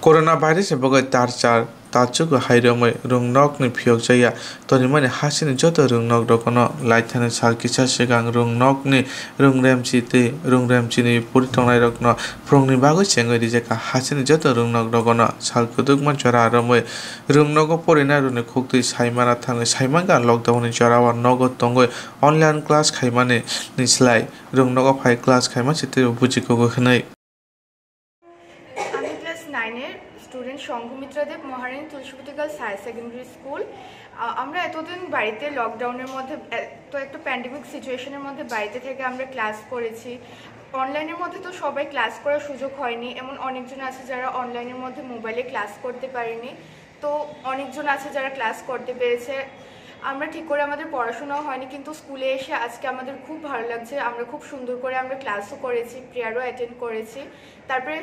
Corona virus bagai tarchar tachugo hairomai rungnok ni phiok jaya tonimani hasini joto rungnok dokono laithane salkisa sigang rungnok ni rungremchi te rungremchi ni puritongnai rokno prongni bagoi chengoi rijeka hasini joto rungnok dokono salkudukman chora aromai rungnogo porina rune khoktui saimana thangai saimanga lockdown ni chorawa nogo tongoi online class khaimani ni slai rungnogo phai class khaima chite bujikogo khnai class 9 এর student Shankumitra Deb Maharani Tulsibati girls higher secondary school. আমরা এতদিন বাড়িতে লকডাউনের মধ্যে তো একটা pandemic সিচুয়েশনের মধ্যে বাড়িতে থেকে আমরা ক্লাস করেছি। অনলাইনের মধ্যে তো সবাই ক্লাস করার সুযোগ হয়নি, এমন অনেকজন আছে যারা অনলাইনের মধ্যে মোবাইলে ক্লাস করতে পারেনি, তো অনেকজন আছে যারা ক্লাস করতে পেরেছে। আমরা ঠিক করে আমাদের পড়াশোনাও হয়নি, কিন্তু স্কুলে এসে আজকে আমাদের খুব ভালো লাগছে। আমরা খুব সুন্দর করে আমরা ক্লাসও করেছি, প্রেয়ারও অ্যাটেন্ড করেছি। তারপরে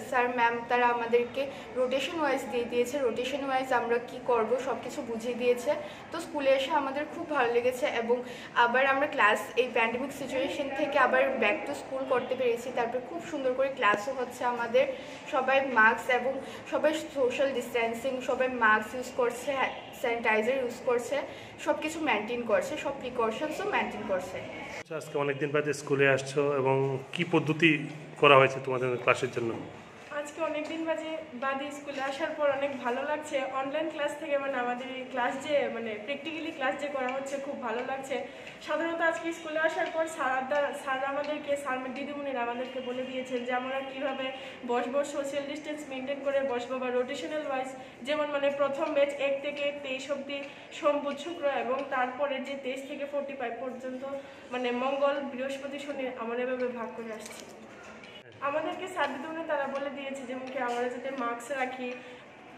স্যার ম্যাম তারা আমাদেরকে রোটেশন ওয়াইজ দিয়ে দিয়েছে, রোটেশন ওয়াইজ আমরা কি করব সব কিছু বুঝিয়ে দিয়েছে। তো স্কুলে এসে আমাদের খুব ভালো লেগেছে এবং আবার আমরা ক্লাস এই প্যান্ডেমিক সিচুয়েশন থেকে আবার ব্যাক টু স্কুল করতে পেরেছি। তারপরে খুব সুন্দর করে ক্লাসও হচ্ছে আমাদের। সবাই মাস্ক এবং সবাই সোশ্যাল ডিস্ট্যান্সিং, সবাই মাস্ক ইউজ করছে, স্যানিটাইজার ইউজ করছে, সব কিছু মেনটেন করছে, সব প্রিকশনসও মেনটেন করছে। আজকে অনেকদিন বাদে স্কুলে আসছো এবং কি পদ্ধতি করা হয়েছে তোমাদের ক্লাসের জন্য? আজকে অনেকদিন বাদে স্কুলে আসার পর অনেক ভালো লাগছে। অনলাইন ক্লাস থেকে আমাদের এই ক্লাস যে প্র্যাকটিক্যালি ক্লাস যে করা হচ্ছে খুব ভালো লাগছে। সাধারণত আজকে স্কুলে আসার পর স্যার দিদিমণিরা আমাদেরকে বলে দিয়েছেন যে আমরা কীভাবে বসবো, সোশ্যাল ডিস্টেন্স মেনটেন করে বসবো বা রোটেশনাল ওয়াইজ, যেমন প্রথম ব্যাচ 1 থেকে 23 অবধি সোম বুধ শুক্র এবং তারপরে যে 23 থেকে 45 পর্যন্ত মঙ্গল বৃহস্পতি শনি আমরা এভাবে ভাগ করে আসছি। আমাদেরকে স্যার দিদিমণি তারা বলে দিয়েছে যেমন কি আমরা যাতে মাস্ক রাখি,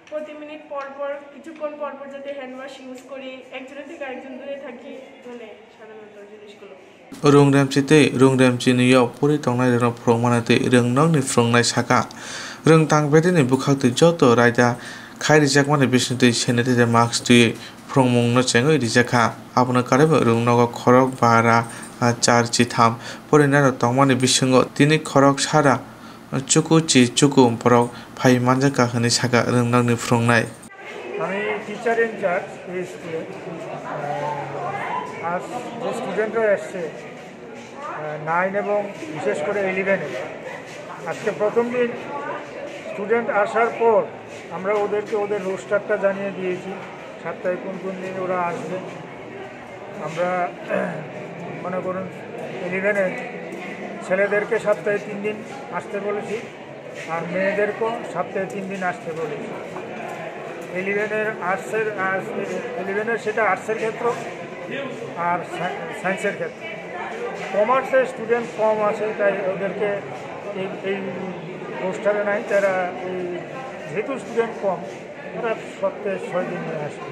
প্রতি মিনিট পর পর কিছুক্ষণ পর পর যাতে হ্যান্ড ওয়াশ ইউজ করি, একজনের থেকে আরেকজন দূরে থাকি, সাধারণত জিনিসগুলো। Rungremchite rungremchiniyo puri tongnai rong prongmanate rungnok ni frongnai saka rung tangbedi ni bukhakti joto raida khai rijakmani bisnutei senete mask tui prongmungno chengoi rijaka abona karebo rungnogo khorok bara char chitham porinaro tongmani bisingo tini khorok sara chuku borok phai manjaka hini saka rungnok ni frongnai আমি teacher in charge এই স্কুলে। আজ যে স্টুডেন্টরা এসছে 9 এবং বিশেষ করে 11-এ, আজকে প্রথম দিন স্টুডেন্ট আসার পর আমরা ওদেরকে ওদের রোস্টারটা জানিয়ে দিয়েছি, সপ্তাহে কোন দিন ওরা আসবে। আমরা মনে করুন 11-এর ছেলেদেরকে সপ্তাহে 3 দিন আসতে বলেছি আর মেয়েদেরকেও সপ্তাহে 3 দিন আসতে বলেছি। 11-এর সেটা আর্টসের ক্ষেত্র আর সায়েন্সের ক্ষেত্রে। কমার্সের স্টুডেন্ট কম আছে, তাই ওদেরকে এই পোস্টারে নাই, তারা যেহেতু স্টুডেন্ট কম তারা সপ্তাহে 6 দিন আসবে।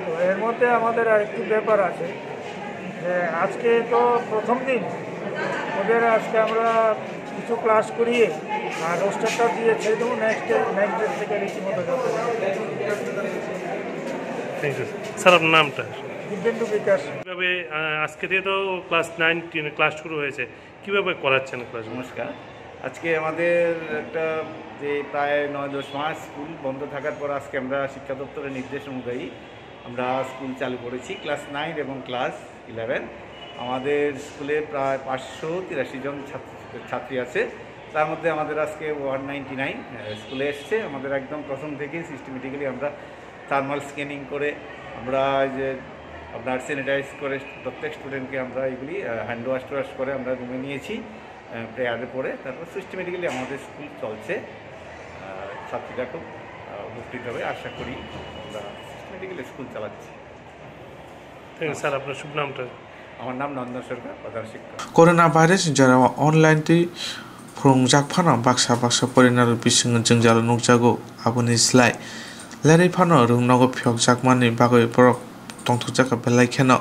তো এর মধ্যে আমাদের আরেকটু ব্যাপার আছে যে আজকে তো প্রথম দিন, ওদের আজকে আমরা কিছু ক্লাস করিয়ে আর রোস্টারটা দিয়ে ছেড়ে দেবো, নেক্সট ডে থেকে রীতিমতো যাতে। স্যার আপনার নামটা? দিব্যেন্দু বিকাশ। কীভাবে আজকে থেকে তো ক্লাস 9 10 ক্লাস শুরু হয়েছে, কীভাবে করাচ্ছেন ক্লাস? নমস্কার। আজকে আমাদের একটা যে প্রায় 9-10 মাস স্কুল বন্ধ থাকার পর আজকে আমরা শিক্ষা দপ্তরের নির্দেশ অনুযায়ী আমরা স্কুল চালু করেছি ক্লাস 9 এবং ক্লাস 11। আমাদের স্কুলে প্রায় 583 জন ছাত্রী আছে, তার মধ্যে আমাদের আজকে 199 স্কুলে এসছে। আমাদের একদম প্রথম থেকেই সিস্টেমেটিক্যালি আমরা থার্মাল স্ক্যানিং করে আমরা যে আপনার স্যানিটাইজ করে প্রত্যেক স্টুডেন্টকে আমরা এগুলি হ্যান্ড ওয়াশ করে আমরা রুমে নিয়েছি প্রেয়ারে পরে। তারপর সিস্টেমেটিক্যালি আমাদের স্কুল চলছে। ছাত্রীরা খুব উপকৃত হবে, আশা করি আমরা সিস্টেমেটিক্যালি স্কুল চালাচ্ছি। স্যার আপনার শুভ নামটা? আমার নাম নন্দন সরকার, প্রধান শিক্ষক। Corona virus jarawa online ti prongjakphano baksa porinar bisingo jengjalo nukjago aboni slai lerai phano rungnogo phiokjakmani bagoi borok tongthokjaka belai kheno